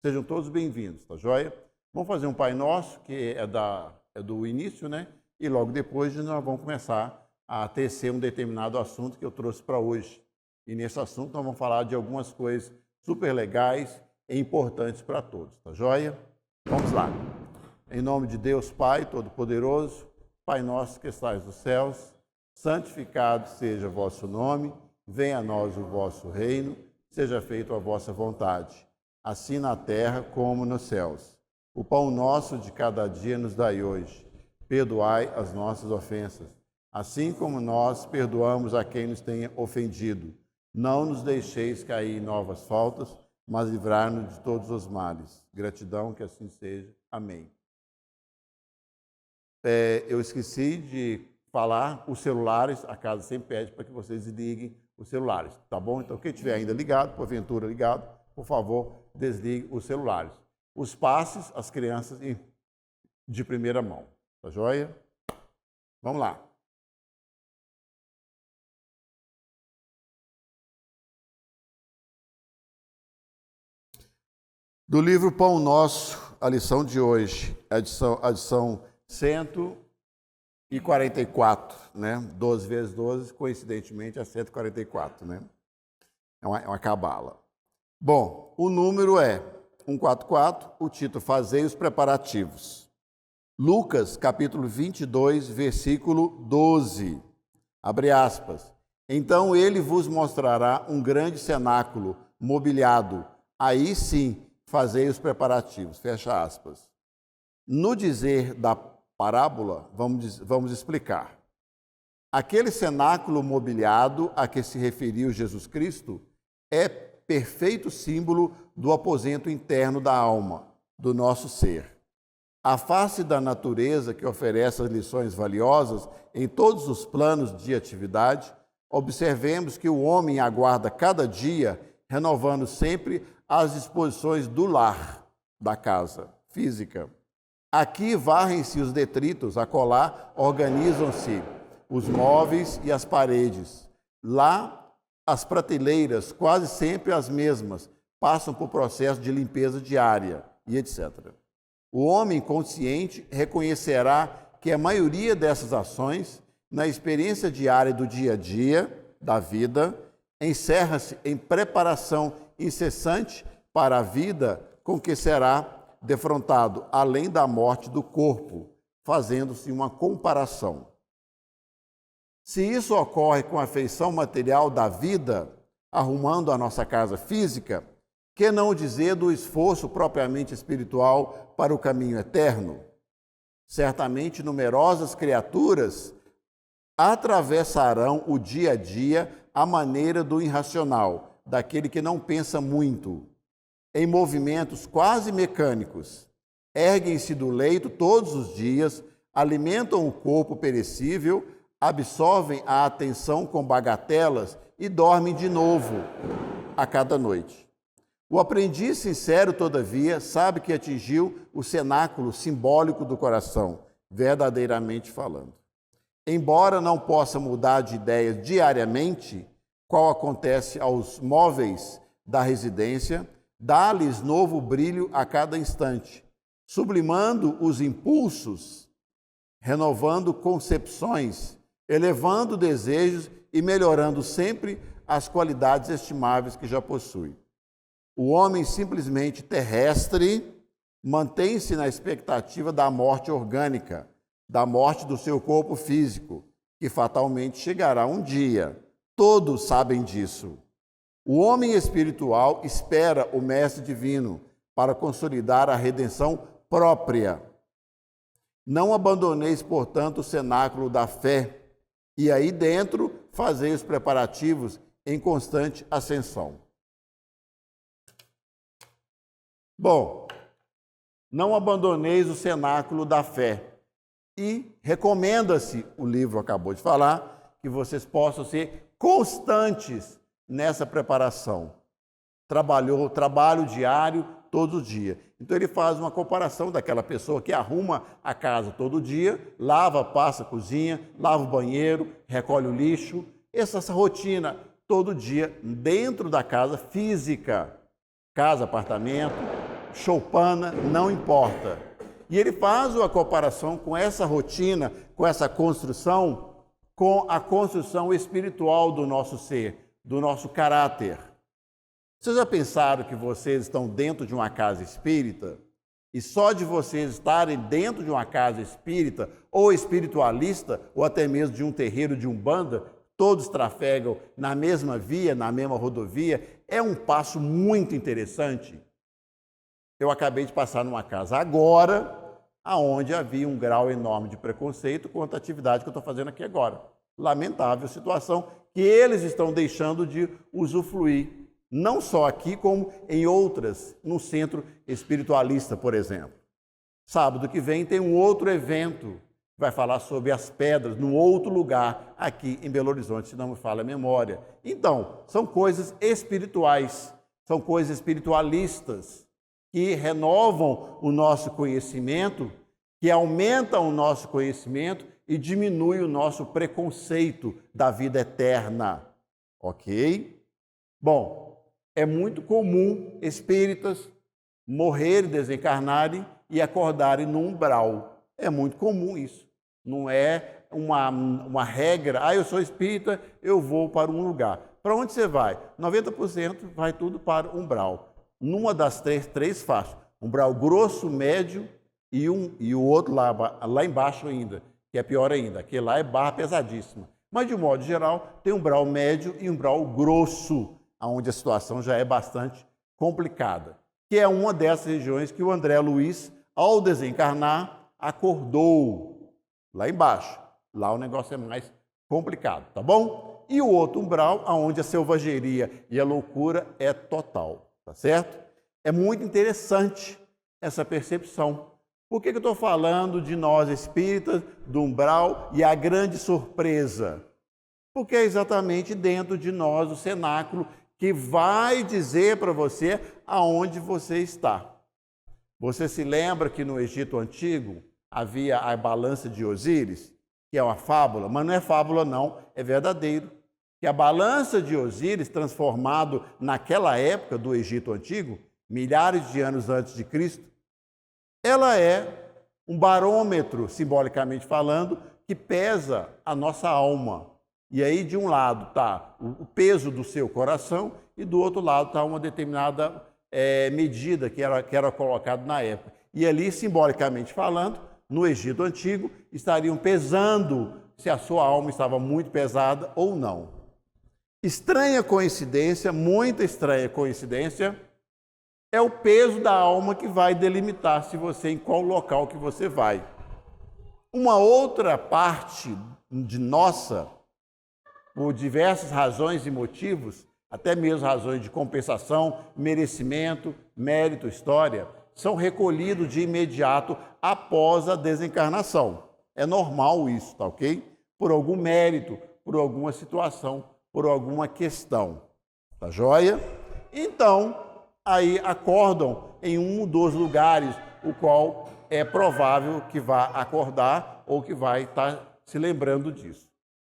Sejam todos bem-vindos, tá joia? Vamos fazer um Pai Nosso, que é do início, né? E logo depois nós vamos começar a tecer um determinado assunto que eu trouxe para hoje. E nesse assunto nós vamos falar de algumas coisas super legais e importantes para todos, tá joia? Vamos lá. Em nome de Deus Pai Todo-Poderoso, Pai nosso que estais nos céus, santificado seja o vosso nome, venha a nós o vosso reino, seja feita a vossa vontade, assim na terra como nos céus. O pão nosso de cada dia nos dai hoje. Perdoai as nossas ofensas, assim como nós perdoamos a quem nos tenha ofendido. Não nos deixeis cair em novas faltas, mas livrai-nos de todos os males. Gratidão, que assim seja. Amém. Eu esqueci de falar os celulares, a casa sempre pede para que vocês liguem os celulares, tá bom? Então, quem estiver ainda ligado, porventura ligado, por favor, desligue os celulares. Os passes, as crianças de primeira mão, tá joia? Vamos lá. Do livro Pão Nosso, a lição de hoje, a edição 144, né? 12 vezes 12, coincidentemente, é 144, né? É uma cabala. Bom, o número é 144, o título Fazei os preparativos. Lucas, capítulo 22, versículo 12. Abre aspas. Então ele vos mostrará um grande cenáculo mobiliado. Aí sim, fazei os preparativos. Fecha aspas. No dizer da parábola, vamos explicar. Aquele cenáculo mobiliado a que se referiu Jesus Cristo é perfeito símbolo do aposento interno da alma, do nosso ser. A face da natureza que oferece as lições valiosas em todos os planos de atividade, observemos que o homem aguarda cada dia, renovando sempre as disposições do lar, da casa física. Aqui varrem-se os detritos, acolá organizam-se os móveis e as paredes. Lá, as prateleiras, quase sempre as mesmas, passam por processo de limpeza diária e etc. O homem consciente reconhecerá que a maioria dessas ações, na experiência diária do dia a dia, da vida, encerra-se em preparação incessante para a vida com que será defrontado, além da morte do corpo, fazendo-se uma comparação. Se isso ocorre com a feição material da vida, arrumando a nossa casa física, que não dizer do esforço propriamente espiritual para o caminho eterno? Certamente numerosas criaturas atravessarão o dia a dia à maneira do irracional, daquele que não pensa muito, em movimentos quase mecânicos. Erguem-se do leito todos os dias, alimentam o corpo perecível, absorvem a atenção com bagatelas e dormem de novo a cada noite. O aprendiz sincero, todavia, sabe que atingiu o cenáculo simbólico do coração, verdadeiramente falando. Embora não possa mudar de ideia diariamente, qual acontece aos móveis da residência, dá-lhes novo brilho a cada instante, sublimando os impulsos, renovando concepções, elevando desejos e melhorando sempre as qualidades estimáveis que já possui. O homem simplesmente terrestre mantém-se na expectativa da morte orgânica, da morte do seu corpo físico, que fatalmente chegará um dia. Todos sabem disso. O homem espiritual espera o Mestre Divino para consolidar a redenção própria. Não abandoneis, portanto, o cenáculo da fé, e aí dentro fazei os preparativos em constante ascensão. Bom, não abandoneis o cenáculo da fé. E recomenda-se, o livro acabou de falar, que vocês possam ser constantes nessa preparação. Trabalho diário, todo dia. Então ele faz uma comparação daquela pessoa que arruma a casa todo dia, lava, passa, cozinha, lava o banheiro, recolhe o lixo. Essa rotina todo dia dentro da casa física, casa, apartamento, choupana, não importa. E ele faz uma comparação com essa rotina, com essa construção, com a construção espiritual do nosso ser, do nosso caráter. Vocês já pensaram que vocês estão dentro de uma casa espírita? E só de vocês estarem dentro de uma casa espírita, ou espiritualista, ou até mesmo de um terreiro de umbanda, todos trafegam na mesma via, na mesma rodovia, é um passo muito interessante. Eu acabei de passar numa casa agora, aonde havia um grau enorme de preconceito contra a atividade que eu estou fazendo aqui agora. Lamentável situação que eles estão deixando de usufruir, não só aqui, como em outras, no centro espiritualista, por exemplo. Sábado que vem tem um outro evento, que vai falar sobre as pedras, num outro lugar, aqui em Belo Horizonte, se não me falha a memória. Então, são coisas espirituais, são coisas espiritualistas, que renovam o nosso conhecimento, que aumentam o nosso conhecimento e diminui o nosso preconceito da vida eterna. Ok? Bom, é muito comum espíritas morrerem, desencarnarem e acordarem no umbral. É muito comum isso. Não é uma regra, eu sou espírita, eu vou para um lugar. Para onde você vai? 90% vai tudo para o umbral. Numa das três faixas, umbral grosso, médio e o outro lá embaixo ainda, que é pior ainda, aquele lá é barra pesadíssima. Mas, de um modo geral, tem umbral médio e umbral grosso, onde a situação já é bastante complicada, que é uma dessas regiões que o André Luiz, ao desencarnar, acordou lá embaixo. Lá o negócio é mais complicado, tá bom? E o outro umbral, onde a selvageria e a loucura é total. Tá certo? É muito interessante essa percepção. Por que eu estou falando de nós espíritas, do umbral e a grande surpresa? Porque é exatamente dentro de nós o cenáculo que vai dizer para você aonde você está. Você se lembra que no Egito Antigo havia a balança de Osíris, que é uma fábula, mas não é fábula não, é verdadeiro. Que a balança de Osíris, transformado naquela época do Egito Antigo, milhares de anos antes de Cristo, ela é um barômetro, simbolicamente falando, que pesa a nossa alma. E aí, de um lado está o peso do seu coração e do outro lado está uma determinada medida que era colocada na época. E ali, simbolicamente falando, no Egito Antigo, estariam pesando se a sua alma estava muito pesada ou não. Estranha coincidência, muita estranha coincidência, é o peso da alma que vai delimitar se você em qual local que você vai. Uma outra parte de nossa, por diversas razões e motivos, até mesmo razões de compensação, merecimento, mérito, história, são recolhidos de imediato após a desencarnação. É normal isso, tá ok? Por algum mérito, por alguma situação, por alguma questão. Tá joia? Então, aí acordam em um dos lugares o qual é provável que vá acordar ou que vai estar se lembrando disso.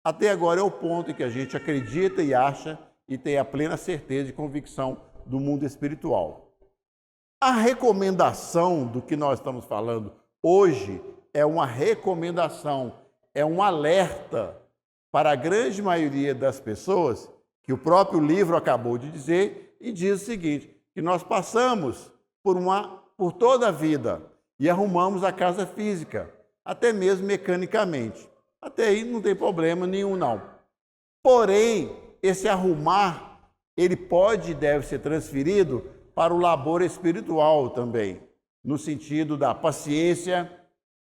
Até agora é o ponto em que a gente acredita e acha e tem a plena certeza e convicção do mundo espiritual. A recomendação do que nós estamos falando hoje é uma recomendação, é um alerta para a grande maioria das pessoas, que o próprio livro acabou de dizer, e diz o seguinte, que nós passamos por toda a vida e arrumamos a casa física, até mesmo mecanicamente. Até aí não tem problema nenhum, não. Porém, esse arrumar, ele pode e deve ser transferido para o labor espiritual também, no sentido da paciência,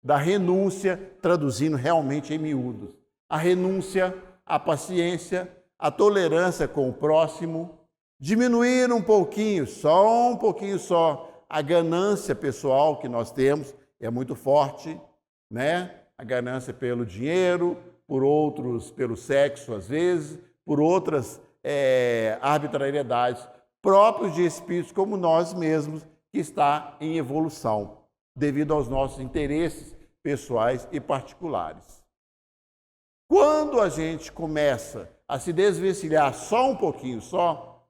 da renúncia, traduzindo realmente em miúdos. A renúncia, a paciência, a tolerância com o próximo, diminuir um pouquinho, só um pouquinho só, a ganância pessoal que nós temos, é muito forte, né? A ganância pelo dinheiro, por outros, pelo sexo às vezes, por outras arbitrariedades próprios de espíritos como nós mesmos, que está em evolução, devido aos nossos interesses pessoais e particulares. Quando a gente começa a se desvencilhar só um pouquinho só,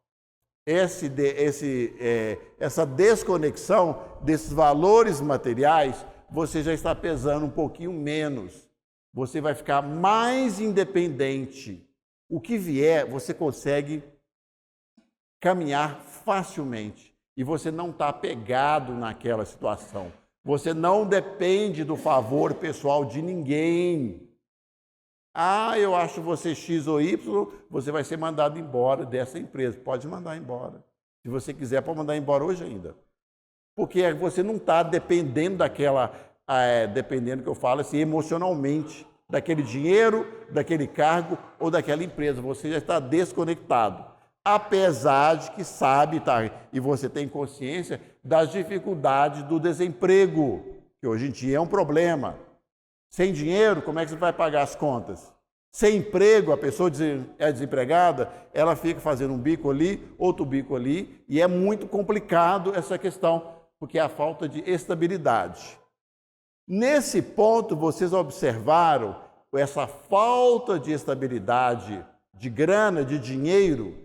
essa desconexão desses valores materiais, você já está pesando um pouquinho menos. Você vai ficar mais independente. O que vier, você consegue caminhar facilmente. E você não está apegado naquela situação. Você não depende do favor pessoal de ninguém. Ah, eu acho você X ou Y, você vai ser mandado embora dessa empresa. Pode mandar embora. Se você quiser, pode mandar embora hoje ainda. Porque você não está dependendo dependendo que eu falo assim, emocionalmente, daquele dinheiro, daquele cargo ou daquela empresa. Você já está desconectado. Apesar de que sabe, e você tem consciência das dificuldades do desemprego, que hoje em dia é um problema. Sem dinheiro, como é que você vai pagar as contas? Sem emprego, a pessoa é desempregada, ela fica fazendo um bico ali, outro bico ali, e é muito complicado essa questão, porque é a falta de estabilidade. Nesse ponto, vocês observaram essa falta de estabilidade, de grana, de dinheiro,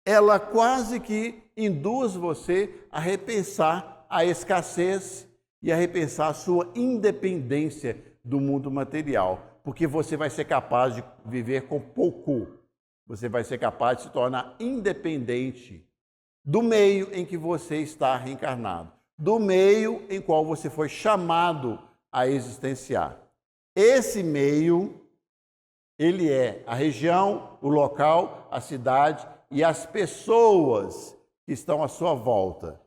ela quase que induz você a repensar a escassez e a repensar a sua independência do mundo material, porque você vai ser capaz de viver com pouco, você vai ser capaz de se tornar independente do meio em que você está reencarnado, do meio em qual você foi chamado a existenciar. Esse meio, ele é a região, o local, a cidade e as pessoas que estão à sua volta.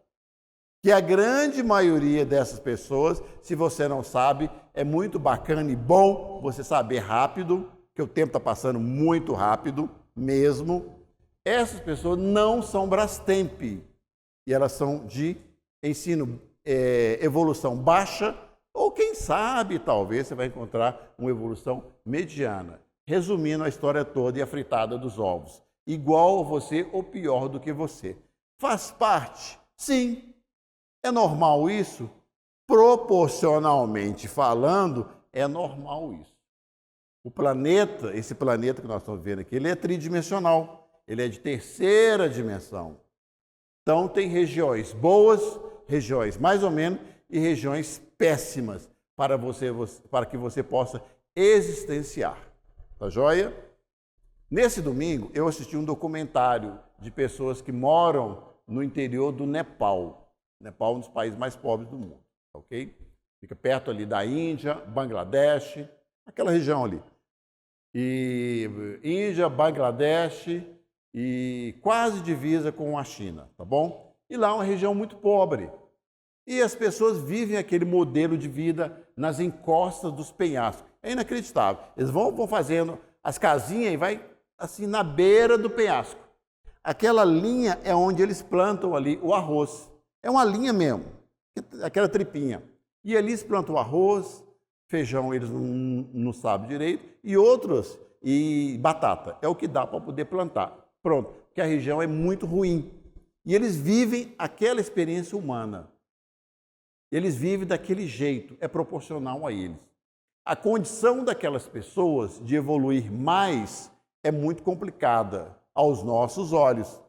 Que a grande maioria dessas pessoas, se você não sabe, é muito bacana e bom você saber rápido, que o tempo está passando muito rápido mesmo. Essas pessoas não são Brastemp, e elas são de ensino, evolução baixa, ou quem sabe, talvez você vai encontrar uma evolução mediana. Resumindo a história toda e a fritada dos ovos. Igual a você ou pior do que você. Faz parte? Sim. É normal isso? Proporcionalmente falando, é normal isso. O planeta, esse planeta que nós estamos vendo aqui, ele é tridimensional. Ele é de terceira dimensão. Então, tem regiões boas, regiões mais ou menos e regiões péssimas para que você possa existenciar. Tá joia? Nesse domingo, eu assisti um documentário de pessoas que moram no interior do Nepal. Nepal é um dos países mais pobres do mundo, ok? Fica perto ali da Índia, Bangladesh, aquela região ali. E Índia, Bangladesh e quase divisa com a China, tá bom? E lá é uma região muito pobre. E as pessoas vivem aquele modelo de vida nas encostas dos penhascos. É inacreditável. Eles vão fazendo as casinhas e vai assim na beira do penhasco. Aquela linha é onde eles plantam ali o arroz. É uma linha mesmo, aquela tripinha. E ali eles plantam o arroz, feijão eles não sabem direito, e batata. É o que dá para poder plantar. Pronto, porque a região é muito ruim. E eles vivem aquela experiência humana. Eles vivem daquele jeito, é proporcional a eles. A condição daquelas pessoas de evoluir mais é muito complicada aos nossos olhos.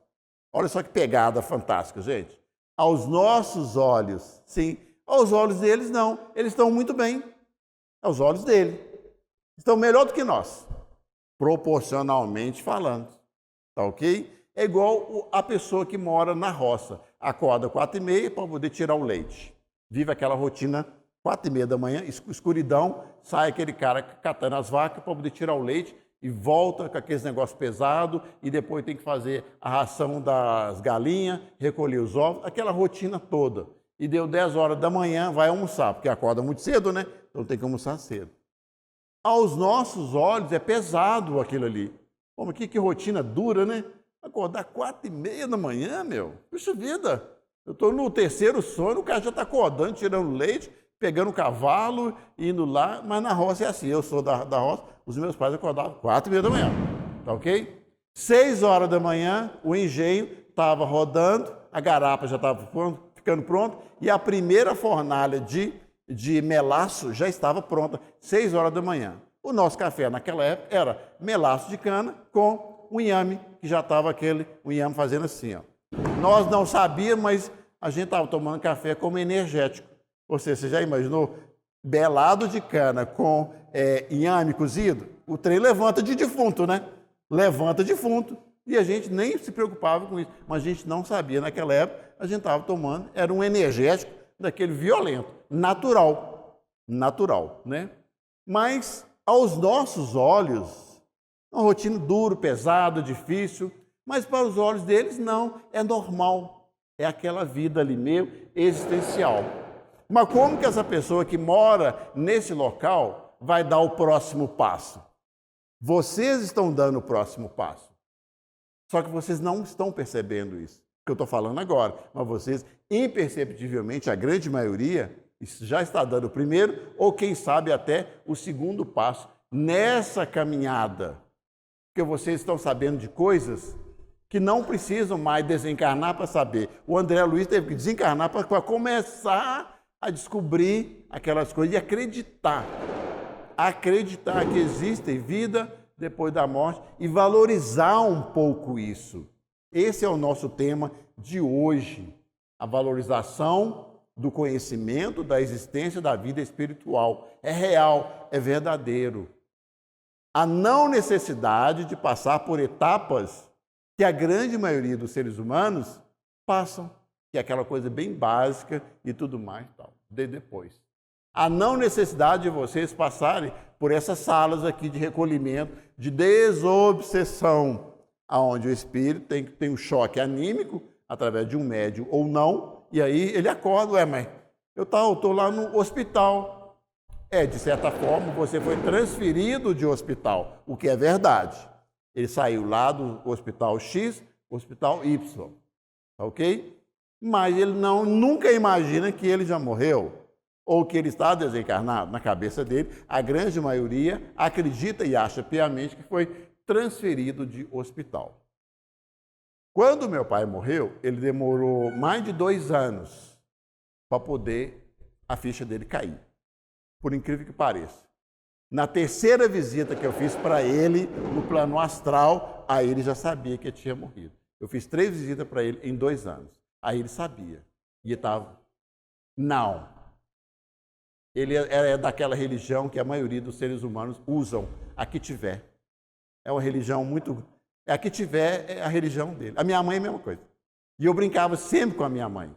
Olha só que pegada fantástica, gente. Aos nossos olhos, sim. Aos olhos deles, não. Eles estão muito bem. Aos olhos dele. Estão melhor do que nós, proporcionalmente falando. Tá ok? É igual a pessoa que mora na roça. Acorda 4h30 para poder tirar o leite. Vive aquela rotina 4h30 da manhã, escuridão, sai aquele cara catando as vacas para poder tirar o leite e volta com aqueles negócios pesados e depois tem que fazer a ração das galinhas, recolher os ovos, aquela rotina toda. E deu 10 horas da manhã, vai almoçar, porque acorda muito cedo, né? Então tem que almoçar cedo. Aos nossos olhos é pesado aquilo ali. Pô, mas que rotina dura, né? Acordar 4h30 da manhã, meu. Puxa vida, eu estou no terceiro sono, o cara já está acordando, tirando leite, pegando o cavalo, indo lá, mas na roça é assim, eu sou da roça, os meus pais acordavam 4h30 da manhã, tá ok? 6 horas da manhã, o engenho estava rodando, a garapa já estava ficando pronta, e a primeira fornalha de melaço já estava pronta, 6 horas da manhã. O nosso café naquela época era melaço de cana com o inhame, que já estava o inhame fazendo assim, ó. Nós não sabíamos, mas a gente estava tomando café como energético. Ou seja, você já imaginou? Belado de cana com inhame cozido, o trem levanta de defunto, né? Levanta defunto. E a gente nem se preocupava com isso. Mas a gente não sabia, naquela época, a gente estava tomando, era um energético daquele violento, natural. Natural, né? Mas, aos nossos olhos, uma rotina dura, pesada, difícil, mas para os olhos deles, não, é normal. É aquela vida ali meio existencial. Mas como que essa pessoa que mora nesse local vai dar o próximo passo? Vocês estão dando o próximo passo. Só que vocês não estão percebendo isso, que eu estou falando agora. Mas vocês, imperceptivelmente, a grande maioria, já está dando o primeiro ou, quem sabe, até o segundo passo nessa caminhada. Porque vocês estão sabendo de coisas que não precisam mais desencarnar para saber. O André Luiz teve que desencarnar para começar a descobrir aquelas coisas e acreditar que existe vida depois da morte e valorizar um pouco isso. Esse é o nosso tema de hoje, a valorização do conhecimento da existência da vida espiritual. É real, é verdadeiro. A não necessidade de passar por etapas que a grande maioria dos seres humanos passam, que é aquela coisa bem básica e tudo mais, tal, depois. A não necessidade de vocês passarem por essas salas aqui de recolhimento, de desobsessão, aonde o espírito tem um choque anímico, através de um médium ou não, e aí ele acorda, mas eu estou lá no hospital. De certa forma, você foi transferido de hospital, o que é verdade. Ele saiu lá do hospital X, hospital Y, ok? Mas ele nunca imagina que ele já morreu, ou que ele está desencarnado. Na cabeça dele, a grande maioria acredita e acha piamente que foi transferido de hospital. Quando meu pai morreu, ele demorou mais de 2 anos para poder a ficha dele cair, por incrível que pareça. Na terceira visita que eu fiz para ele, no plano astral, aí ele já sabia que ele tinha morrido. Eu fiz 3 visitas para ele em 2 anos. Aí ele sabia. E estava... Não. Ele é daquela religião que a maioria dos seres humanos usam, a que tiver. É uma religião muito... A que tiver é a religião dele. A minha mãe é a mesma coisa. E eu brincava sempre com a minha mãe.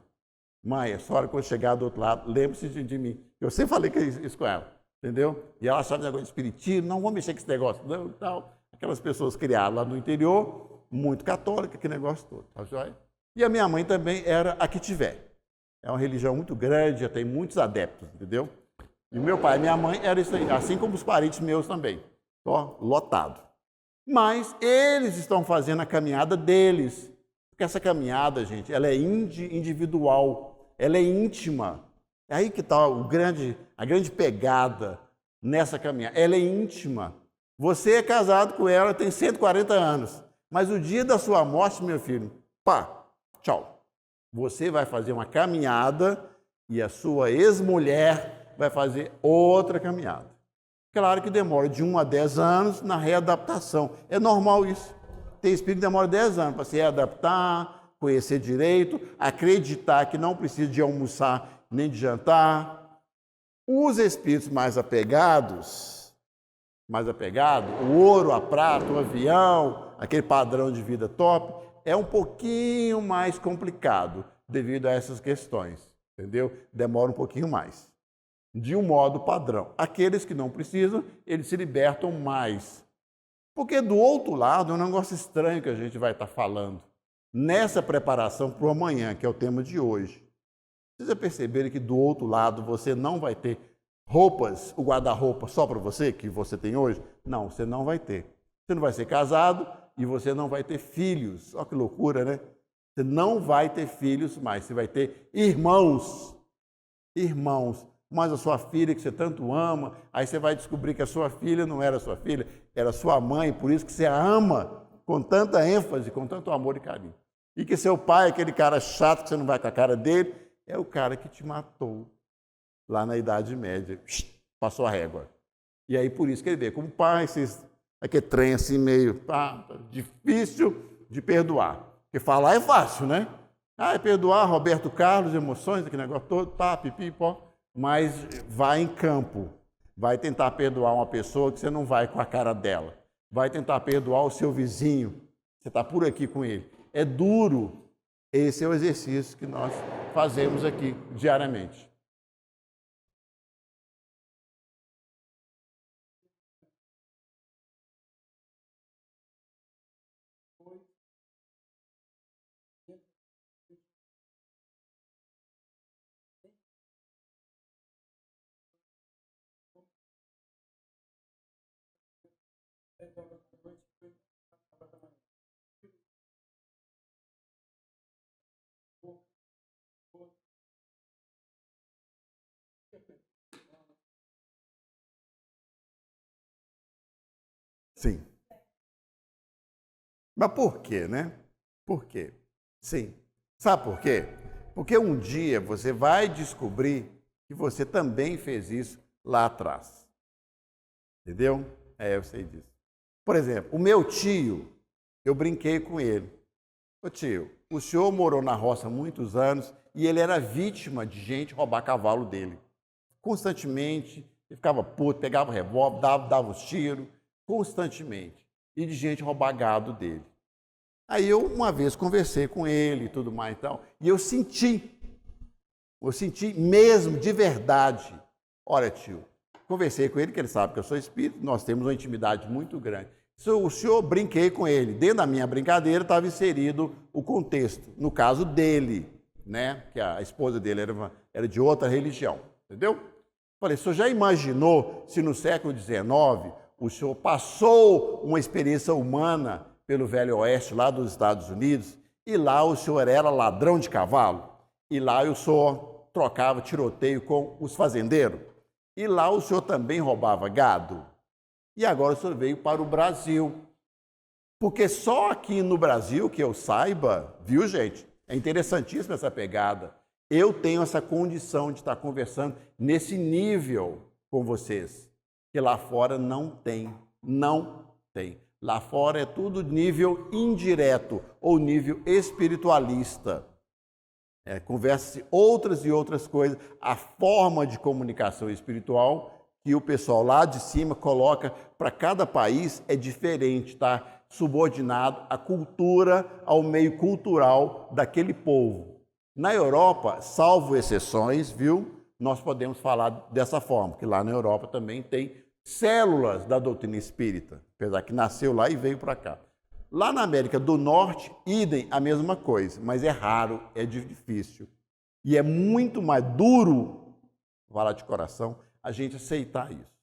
Mãe, a senhora, quando chegar do outro lado, lembre-se de mim. Eu sempre falei isso com ela, entendeu? E ela achava negócio de espiritismo, não vou mexer com esse negócio, não, tal. Aquelas pessoas criadas lá no interior, muito católica, que negócio todo. Tá joia? E a minha mãe também era a que tiver. É uma religião muito grande, já tem muitos adeptos, entendeu? E meu pai e minha mãe eram isso aí, assim como os parentes meus também. Ó, lotado. Mas eles estão fazendo a caminhada deles. Porque essa caminhada, gente, ela é individual, ela é íntima. É aí que está a grande pegada nessa caminhada. Ela é íntima. Você é casado com ela, tem 140 anos. Mas o dia da sua morte, meu filho, pá, tchau. Você vai fazer uma caminhada e a sua ex-mulher vai fazer outra caminhada. Claro que demora de 1 a 10 anos na readaptação. É normal isso. Tem espírito que demora 10 anos para se readaptar, conhecer direito, acreditar que não precisa de almoçar nem de jantar. Os espíritos mais apegados, o ouro, a prata, o avião, aquele padrão de vida top, é um pouquinho mais complicado devido a essas questões, entendeu? Demora um pouquinho mais. De um modo padrão. Aqueles que não precisam, eles se libertam mais. Porque do outro lado é um negócio estranho que a gente vai estar falando. Nessa preparação para o amanhã, que é o tema de hoje. Vocês já perceberam que do outro lado você não vai ter roupas, o guarda-roupa só para você, que você tem hoje? Não, você não vai ter. Você não vai ser casado e você não vai ter filhos. Olha que loucura, né? Você não vai ter filhos mais, você vai ter irmãos. Irmãos. Mas a sua filha que você tanto ama, aí você vai descobrir que a sua filha não era sua filha, era sua mãe, por isso que você a ama com tanta ênfase, com tanto amor e carinho. E que seu pai, aquele cara chato que você não vai com a cara dele, é o cara que te matou lá na Idade Média. Passou a régua. E aí por isso que ele vê, como pai, vocês Aquele trem assim meio difícil de perdoar. Porque falar é fácil, né? É perdoar Roberto Carlos, emoções, aquele negócio todo, pipi, pó. Mas vai em campo. Vai tentar perdoar uma pessoa que você não vai com a cara dela. Vai tentar perdoar o seu vizinho. Você está por aqui com ele. É duro. Esse é o exercício que nós fazemos aqui diariamente. Sim. Mas por quê, né? Por quê? Sim. Sabe por quê? Porque um dia você vai descobrir que você também fez isso lá atrás. Entendeu? Eu sei disso. Por exemplo, o meu tio, eu brinquei com ele. Ô tio, o senhor morou na roça há muitos anos e ele era vítima de gente roubar cavalo dele. Constantemente, ele ficava puto, pegava o revólver, dava os tiros, constantemente. E de gente roubar gado dele. Aí eu, uma vez, conversei com ele e tudo mais e tal, e eu senti mesmo, de verdade. Olha, tio, conversei com ele, que ele sabe que eu sou espírito, nós temos uma intimidade muito grande. O senhor, brinquei com ele. Dentro da minha brincadeira estava inserido o contexto, no caso dele, né? Que a esposa dele era de outra religião, entendeu? Falei, o senhor já imaginou se no século XIX o senhor passou uma experiência humana pelo Velho Oeste, lá dos Estados Unidos, e lá o senhor era ladrão de cavalo, e lá o senhor trocava tiroteio com os fazendeiros, e lá o senhor também roubava gado, e agora o senhor veio para o Brasil. Porque só aqui no Brasil, que eu saiba, viu, gente? É interessantíssima essa pegada. Eu tenho essa condição de estar conversando nesse nível com vocês, que lá fora não tem. Lá fora é tudo nível indireto ou nível espiritualista. Conversa-se outras e outras coisas. A forma de comunicação espiritual que o pessoal lá de cima coloca para cada país é diferente, tá? Subordinado à cultura, ao meio cultural daquele povo. Na Europa, salvo exceções, viu? Nós podemos falar dessa forma, que lá na Europa também tem células da doutrina espírita, apesar que nasceu lá e veio para cá. Lá na América do Norte, idem, a mesma coisa, mas é raro, é difícil. E é muito mais duro, vou falar de coração, a gente aceitar isso.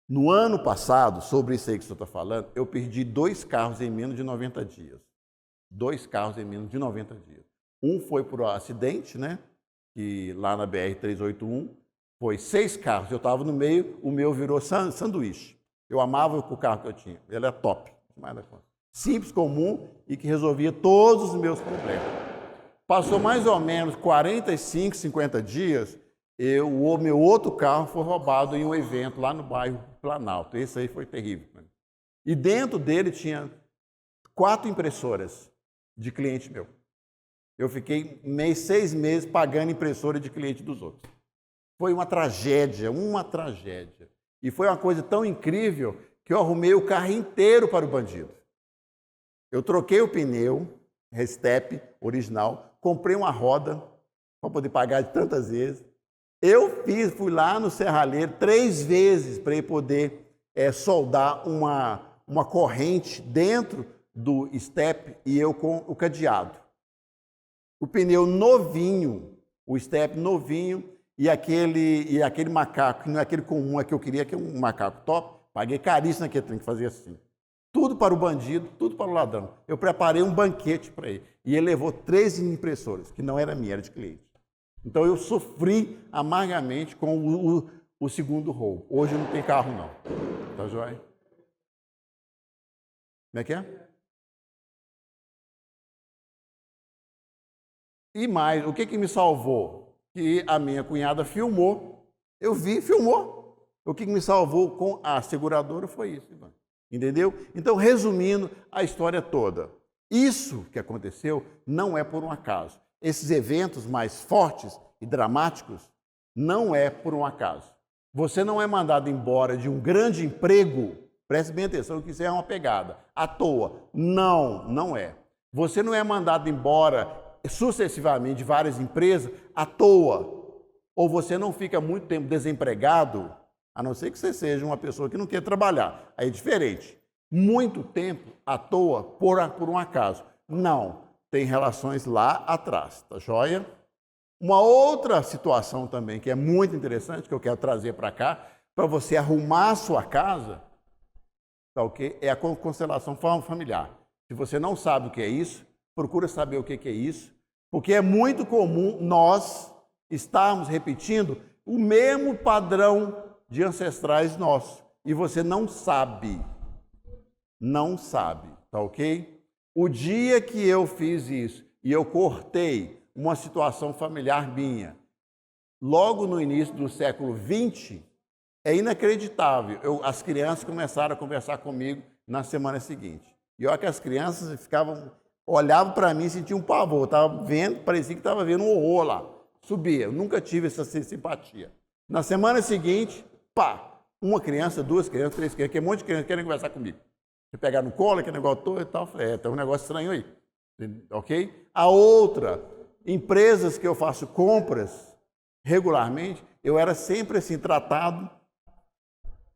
No ano passado, sobre isso aí que o senhor está falando, eu perdi 2 carros em menos de 90 dias. 2 carros em menos de 90 dias. Um foi por um acidente, né? Que lá na BR-381, foi 6 carros. Eu estava no meio, o meu virou sanduíche. Eu amava o carro que eu tinha. Ele é top. Simples, comum e que resolvia todos os meus problemas. Passou mais ou menos 45, 50 dias, o meu outro carro foi roubado em um evento lá no bairro Planalto. Esse aí foi terrível. E dentro dele tinha 4 impressoras de cliente meu. Eu fiquei 6 meses pagando impressora de cliente dos outros. Foi uma tragédia. E foi uma coisa tão incrível que eu arrumei o carro inteiro para o bandido. Eu troquei o pneu, Restep, original, comprei uma roda para poder pagar de tantas vezes. Fui lá no serralheiro 3 vezes para ele poder soldar uma corrente dentro do step e eu com o cadeado. O pneu novinho, o step novinho e aquele macaco, que não é aquele comum, é que eu queria, que é um macaco top, paguei caríssimo naquele trem que fazia assim. Tudo para o bandido, tudo para o ladrão. Eu preparei um banquete para ele. E ele levou 3 impressoras, que não era minha, era de cliente. Então eu sofri amargamente com o segundo roubo. Hoje não tem carro, não. Tá joia? Como é que é? E mais, o que me salvou? Que a minha cunhada filmou. Eu vi, filmou. O que me salvou com a seguradora foi isso, Ivan. Entendeu? Então, resumindo a história toda, isso que aconteceu não é por um acaso. Esses eventos mais fortes e dramáticos não é por um acaso. Você não é mandado embora de um grande emprego, preste bem atenção que isso é uma pegada, à toa. Não, não é. Você não é mandado embora sucessivamente de várias empresas à toa. Ou você não fica muito tempo desempregado, a não ser que você seja uma pessoa que não quer trabalhar. Aí é diferente. Muito tempo à toa por um acaso. Não. Tem relações lá atrás, tá joia? Uma outra situação também que é muito interessante, que eu quero trazer para cá, para você arrumar a sua casa, tá ok? É a constelação familiar. Se você não sabe o que é isso, procura saber o que é isso, porque é muito comum nós estarmos repetindo o mesmo padrão de ancestrais nossos, e você não sabe. Não sabe, tá ok? O dia que eu fiz isso e eu cortei uma situação familiar minha, logo no início do século XX, é inacreditável. As crianças começaram a conversar comigo na semana seguinte. E olha que as crianças olhavam para mim e sentiam um pavor. Estava vendo, parecia que estava vendo um horror lá. Subia, eu nunca tive essa simpatia. Na semana seguinte, pá, uma criança, duas crianças, três crianças, que é um monte de crianças querem conversar comigo. Você pegar no colo, aquele negócio todo e tal, falei, tem um negócio estranho aí, ok? A outra, empresas que eu faço compras regularmente, eu era sempre assim, tratado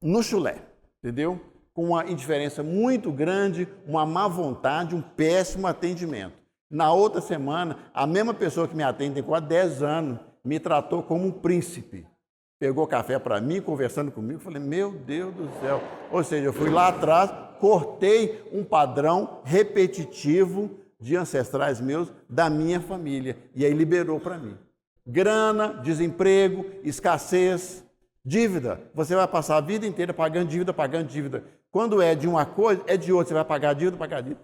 no chulé, entendeu? Com uma indiferença muito grande, uma má vontade, um péssimo atendimento. Na outra semana, a mesma pessoa que me atende tem quase 10 anos, me tratou como um príncipe. Pegou café para mim, conversando comigo, falei, meu Deus do céu. Ou seja, eu fui lá atrás, cortei um padrão repetitivo de ancestrais meus, da minha família, e aí liberou para mim. Grana, desemprego, escassez, dívida. Você vai passar a vida inteira pagando dívida, pagando dívida. Quando é de uma coisa, é de outra. Você vai pagar dívida, pagar dívida.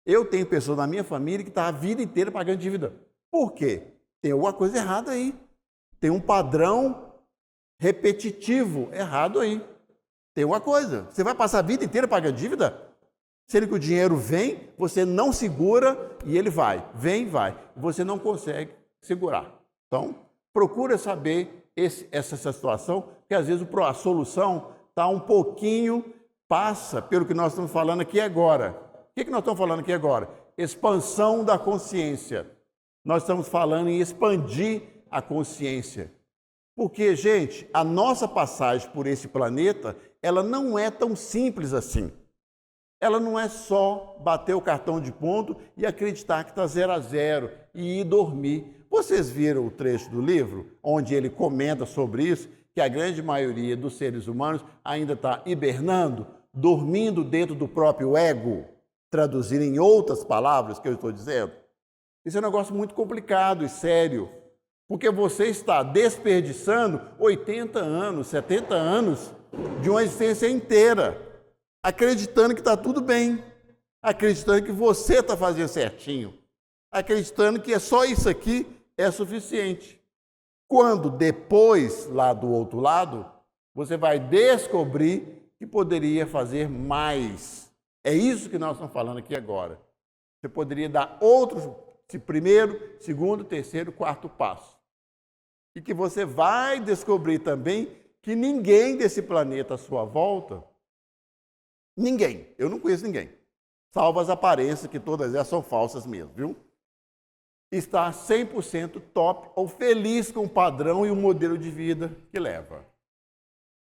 Eu tenho pessoas na minha família que estão a vida inteira pagando dívida. Por quê? Tem alguma coisa errada aí. Tem um padrão repetitivo errado aí. Tem uma coisa. Você vai passar a vida inteira pagando dívida? Sendo que o dinheiro vem, você não segura e ele vai. Vem, vai. Você não consegue segurar. Então, procura saber essa situação, porque às vezes a solução está um pouquinho, passa pelo que nós estamos falando aqui agora. O que nós estamos falando aqui agora? Expansão da consciência. Nós estamos falando em expandir a consciência. Porque, gente, a nossa passagem por esse planeta, ela não é tão simples assim. Ela não é só bater o cartão de ponto e acreditar que está 0 a 0 e ir dormir. Vocês viram o trecho do livro, onde ele comenta sobre isso, que a grande maioria dos seres humanos ainda está hibernando, dormindo dentro do próprio ego, traduzir em outras palavras que eu estou dizendo? Isso é um negócio muito complicado e sério, porque você está desperdiçando 80 anos, 70 anos de uma existência inteira, acreditando que está tudo bem, acreditando que você está fazendo certinho, acreditando que é só isso aqui é suficiente. Quando depois, lá do outro lado, você vai descobrir que poderia fazer mais. É isso que nós estamos falando aqui agora. Você poderia dar outros, primeiro, segundo, terceiro, quarto passo. E que você vai descobrir também que ninguém desse planeta à sua volta, ninguém, eu não conheço ninguém, salvo as aparências, que todas elas são falsas mesmo, viu? Está 100% top ou feliz com o padrão e o modelo de vida que leva.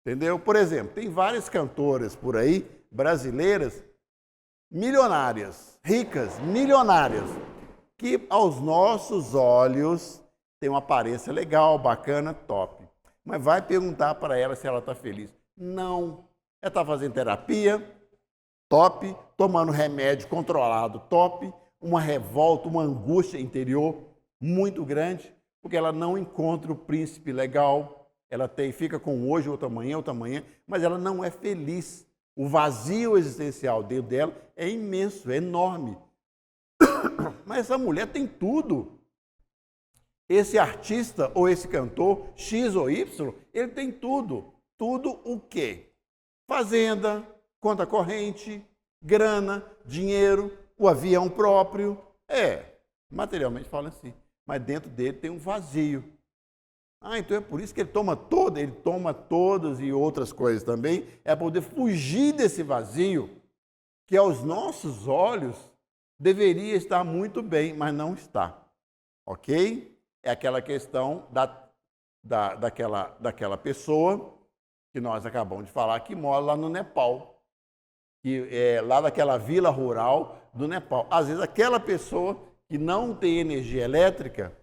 Entendeu? Por exemplo, tem várias cantoras por aí, brasileiras, milionárias, ricas, milionárias, que aos nossos olhos têm uma aparência legal, bacana, top. Mas vai perguntar para ela se ela está feliz. Não. Ela está fazendo terapia, top, tomando remédio controlado, top, uma revolta, uma angústia interior muito grande, porque ela não encontra o príncipe legal, ela fica com hoje, outra manhã, mas ela não é feliz. O vazio existencial dentro dela é imenso, é enorme. Mas essa mulher tem tudo. Esse artista ou esse cantor, X ou Y, ele tem tudo. Tudo o quê? Fazenda, conta corrente, grana, dinheiro, o avião próprio. Materialmente fala assim. Mas dentro dele tem um vazio. Então é por isso que ele toma todas e outras coisas também, é para poder fugir desse vazio, que aos nossos olhos deveria estar muito bem, mas não está. Ok? É aquela questão daquela pessoa que nós acabamos de falar, que mora lá no Nepal, que é lá daquela vila rural do Nepal. Às vezes aquela pessoa que não tem energia elétrica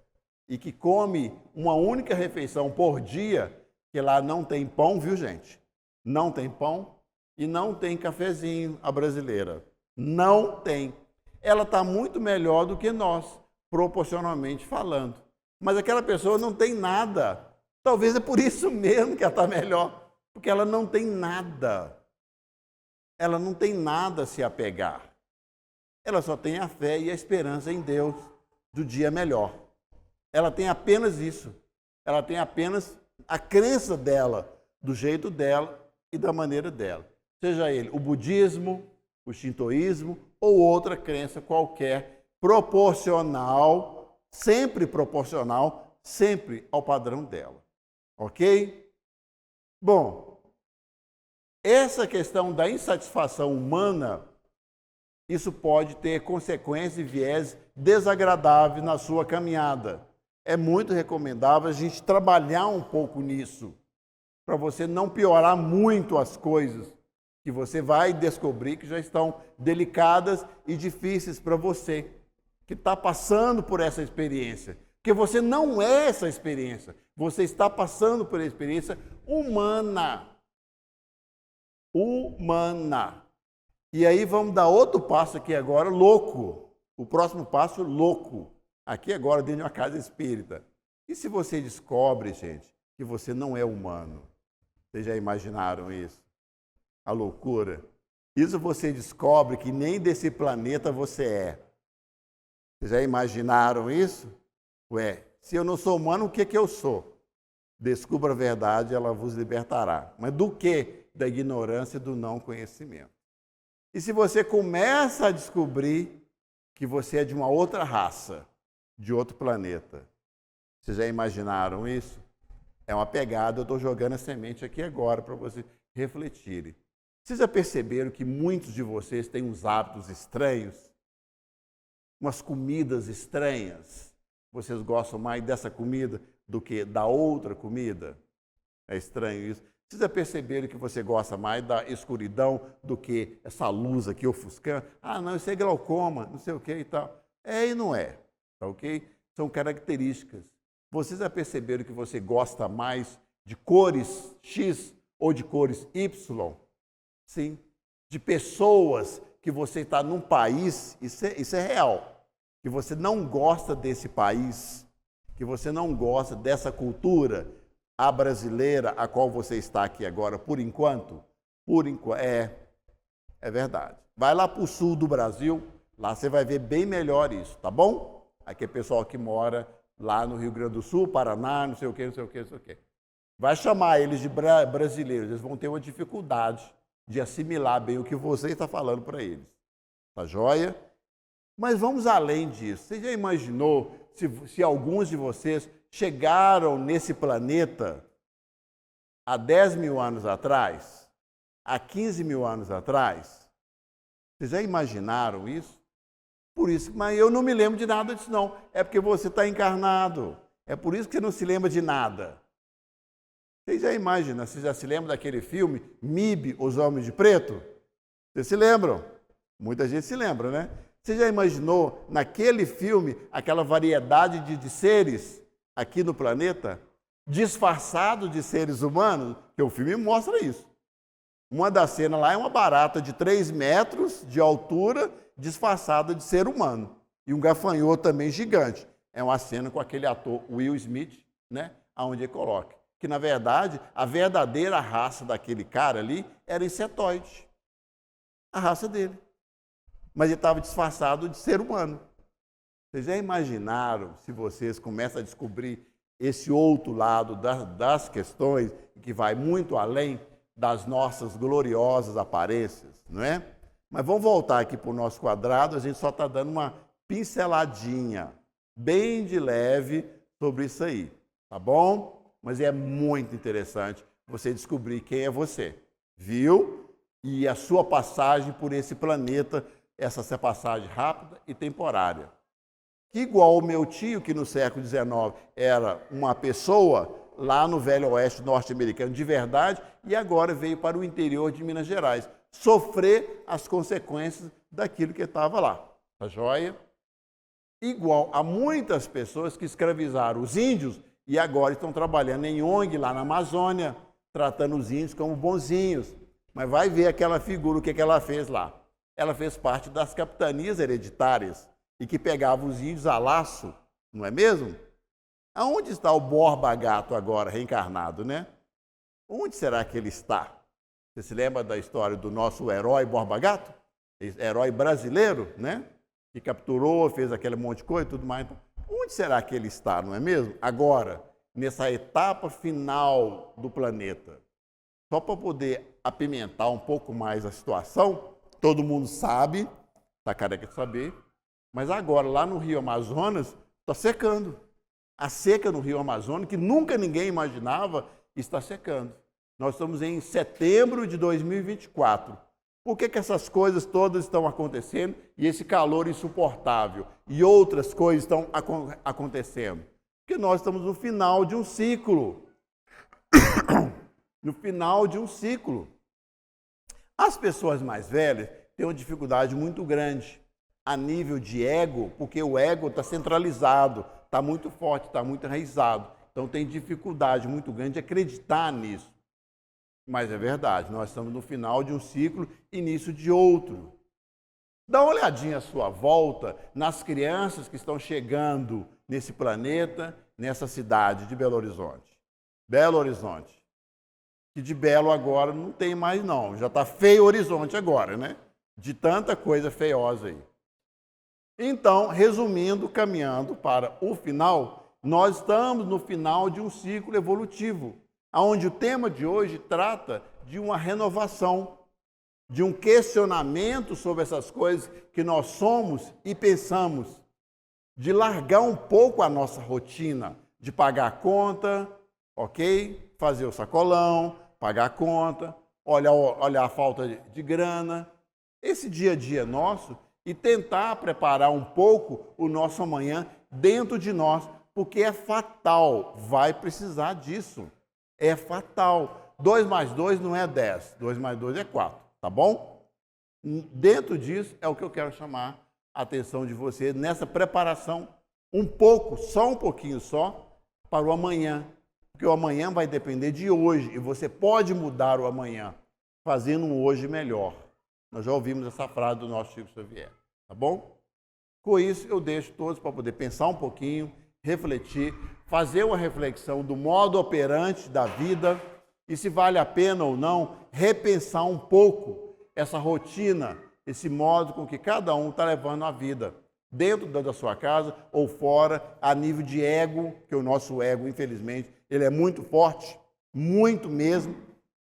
e que come uma única refeição por dia, que lá não tem pão, viu, gente? Não tem pão e não tem cafezinho à brasileira. Não tem. Ela está muito melhor do que nós, proporcionalmente falando. Mas aquela pessoa não tem nada. Talvez é por isso mesmo que ela está melhor, porque ela não tem nada. Ela não tem nada a se apegar. Ela só tem a fé e a esperança em Deus do dia melhor. Ela tem apenas isso. Ela tem apenas a crença dela, do jeito dela e da maneira dela. Seja ele o budismo, o shintoísmo ou outra crença qualquer, proporcional, sempre ao padrão dela. Ok? Bom, essa questão da insatisfação humana, isso pode ter consequências e viés desagradáveis na sua caminhada. É muito recomendável a gente trabalhar um pouco nisso, para você não piorar muito as coisas, que você vai descobrir que já estão delicadas e difíceis para você, que está passando por essa experiência. Porque você não é essa experiência, você está passando por uma experiência humana. Humana. E aí vamos dar outro passo aqui agora, louco. O próximo passo, louco. Aqui agora, dentro de uma casa espírita. E se você descobre, gente, que você não é humano? Vocês já imaginaram isso? A loucura. Isso você descobre que nem desse planeta você é. Vocês já imaginaram isso? Se eu não sou humano, o que eu sou? Descubra a verdade, ela vos libertará. Mas do quê? Da ignorância e do não conhecimento. E se você começa a descobrir que você é de uma outra raça, de outro planeta, vocês já imaginaram isso? É uma pegada, eu estou jogando a semente aqui agora para vocês refletirem. Vocês já perceberam que muitos de vocês têm uns hábitos estranhos? Umas comidas estranhas? Vocês gostam mais dessa comida do que da outra comida? É estranho isso. Vocês já perceberam que você gosta mais da escuridão do que essa luz aqui ofuscando? Não, isso é glaucoma, não sei o que e tal. E não é, tá ok? São características. Vocês já perceberam que você gosta mais de cores X ou de cores Y? Sim. De pessoas que você está num país, isso é real, que você não gosta desse país, que você não gosta dessa cultura, a brasileira, a qual você está aqui agora, por enquanto, é verdade. Vai lá para o sul do Brasil, lá você vai ver bem melhor isso, tá bom? Aqui é pessoal que mora lá no Rio Grande do Sul, Paraná, não sei o quê, não sei o quê, não sei o quê. Vai chamar eles de brasileiros, eles vão ter uma dificuldade de assimilar bem o que você está falando para eles. Tá joia? Mas vamos além disso. Você já imaginou se alguns de vocês chegaram nesse planeta há 10 mil anos atrás, há 15 mil anos atrás? Vocês já imaginaram isso? Por isso, mas eu não me lembro de nada disso, não. É porque você está encarnado. É por isso que você não se lembra de nada. Vocês já imaginam, vocês já se lembram daquele filme, MIB, Os Homens de Preto? Vocês se lembram? Muita gente se lembra, né? Você já imaginou, naquele filme, aquela variedade de seres aqui no planeta, disfarçado de seres humanos? Que o filme mostra isso. Uma das cenas lá é uma barata de 3 metros de altura, disfarçada de ser humano. E um gafanhoto também gigante. É uma cena com aquele ator Will Smith, né? Onde ele coloca. Que, na verdade, a verdadeira raça daquele cara ali era insetoide. A raça dele. Mas ele estava disfarçado de ser humano. Vocês já imaginaram, se vocês começam a descobrir esse outro lado das questões, que vai muito além das nossas gloriosas aparências, não é? Mas vamos voltar aqui para o nosso quadrado, a gente só está dando uma pinceladinha, bem de leve, sobre isso aí, tá bom? Mas é muito interessante você descobrir quem é você, viu? E a sua passagem por esse planeta, essa passagem rápida e temporária. Que igual o meu tio, que no século XIX era uma pessoa lá no Velho Oeste norte-americano de verdade, e agora veio para o interior de Minas Gerais, sofrer as consequências daquilo que estava lá. Tá joia? Igual a muitas pessoas que escravizaram os índios e agora estão trabalhando em ONG lá na Amazônia, tratando os índios como bonzinhos. Mas vai ver aquela figura, o que ela fez lá. Ela fez parte das capitanias hereditárias e que pegava os índios a laço, não é mesmo? Aonde está o Borba Gato agora, reencarnado, né? Onde será que ele está? Você se lembra da história do nosso herói Borba Gato? Herói brasileiro, né? Que capturou, fez aquele monte de coisa e tudo mais. Então, onde será que ele está, não é mesmo? Agora, nessa etapa final do planeta. Só para poder apimentar um pouco mais a situação, todo mundo sabe, está careca de saber, mas agora, lá no Rio Amazonas, está secando. A seca no Rio Amazonas, que nunca ninguém imaginava, está secando. Nós estamos em setembro de 2024. Por que essas coisas todas estão acontecendo e esse calor insuportável e outras coisas estão acontecendo? Porque nós estamos no final de um ciclo. No final de um ciclo. As pessoas mais velhas têm uma dificuldade muito grande a nível de ego, porque o ego está centralizado, está muito forte, está muito enraizado. Então tem dificuldade muito grande de acreditar nisso. Mas é verdade, nós estamos no final de um ciclo, início de outro. Dá uma olhadinha à sua volta nas crianças que estão chegando nesse planeta, nessa cidade de Belo Horizonte. Belo Horizonte. Que de belo agora não tem mais não, já está feio o horizonte agora, né? De tanta coisa feiosa aí. Então, resumindo, caminhando para o final, nós estamos no final de um ciclo evolutivo, onde o tema de hoje trata de uma renovação, de um questionamento sobre essas coisas que nós somos e pensamos, de largar um pouco a nossa rotina, de pagar a conta, ok? Fazer o sacolão, pagar a conta, olhar a falta de grana, esse dia a dia nosso, e tentar preparar um pouco o nosso amanhã dentro de nós, porque é fatal, vai precisar disso. É fatal. 2 mais 2 não é 10, 2 mais 2 é 4, tá bom? Dentro disso é o que eu quero chamar a atenção de você nessa preparação, um pouco, só um pouquinho só, para o amanhã. Porque o amanhã vai depender de hoje, e você pode mudar o amanhã, fazendo um hoje melhor. Nós já ouvimos essa frase do nosso Chico Xavier, tá bom? Com isso, eu deixo todos para poder pensar um pouquinho, refletir, fazer uma reflexão do modo operante da vida e se vale a pena ou não repensar um pouco essa rotina, esse modo com que cada um está levando a vida, dentro da sua casa ou fora, a nível de ego, que o nosso ego, infelizmente, ele é muito forte, muito mesmo,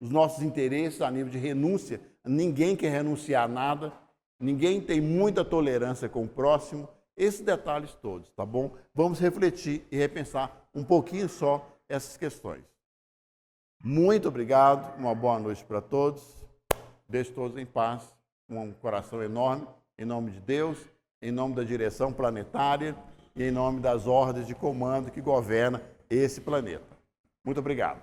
os nossos interesses a nível de renúncia, ninguém quer renunciar a nada, ninguém tem muita tolerância com o próximo, esses detalhes todos, tá bom? Vamos refletir e repensar um pouquinho só essas questões. Muito obrigado, uma boa noite para todos, deixe todos em paz, com um coração enorme, em nome de Deus, em nome da direção planetária e em nome das ordens de comando que governam esse planeta. Muito obrigado.